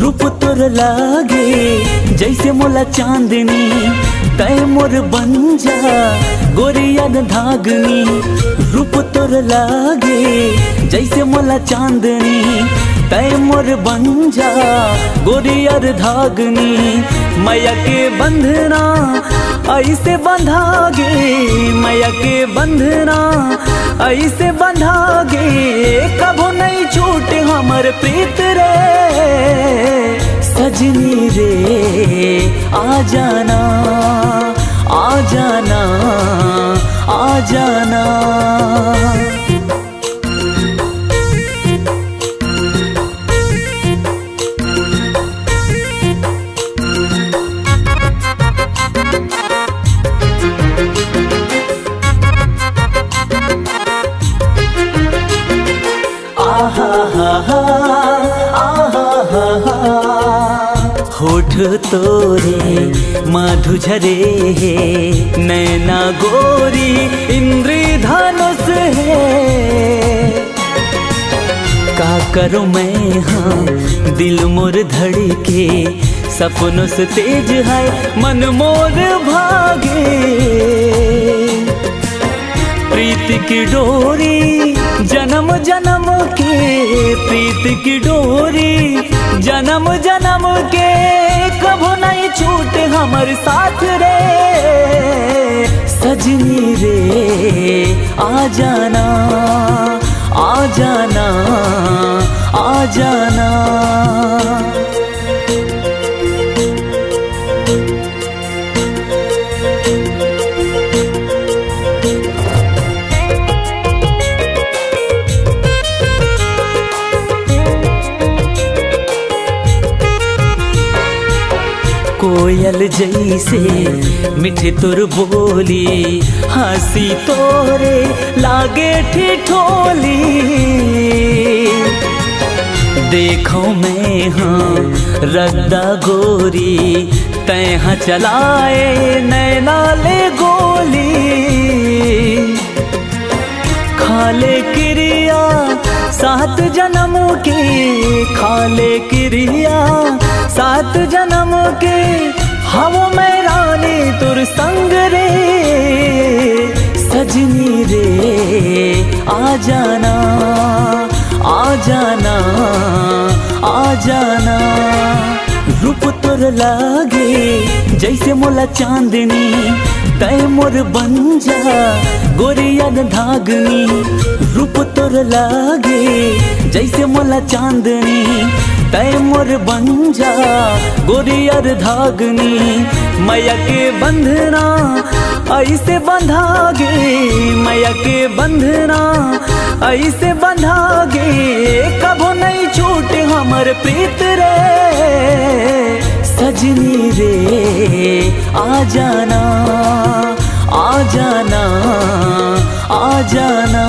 रूप तोर लागे जैसे मोला चांदनी, तय मोर बन जा गोरिया धागनी। रूप तोर लागे जैसे मोला चांदनी, तय मोर बन जा गोरिया धागनी। मैया के बंधना ऐसे बंधागे, मैया के बंधना ऐसे बंधागे, कभो नहीं छूटे हमर प्रीत रे। सजनी रे आ जाना, आ जाना, आ जाना। होठ तोरे मधु झरे है, नैना गोरी इंद्रधनुष है। का करूं मैं हाँ दिल मोर धड़के, सपनों से तेज है मन मोर भागे। प्रीत की डोरी जन्म जन्म के, प्रीत की डोरी जन्म जन्म के, कभो नहीं छूटे हमर साथ रे। सजनी रे आ जाना, आ जाना, आ जाना। कोयल जैसे मीठे तोर बोली, हंसी तोरे लागे ठिठोली। देखो मैं हाँ रद्दा गोरी, तैहा चलाए नैना ले गोली। खाले क्रिया 7 जन्म के, खाले क्रिया 7 जन्म के, हवो मैं रानी तुर संग रे। सजनी रे आ जाना, आ जाना, आ जाना। रूप तोर लागे जैसे मोला चांदनी, तय मोर बन जा गोरिया धागनी। रूप तोर लागे जैसे मोला चांदनी, तय मोर बन जा गोरिया धागनी। मैया के बंधना ऐसे बंधागे, मैया के बंधना ऐसे बंधागे, कभो नहीं छूटे हमर प्रीत रे। सजनी रे आ जाना, आ जाना, आ जाना।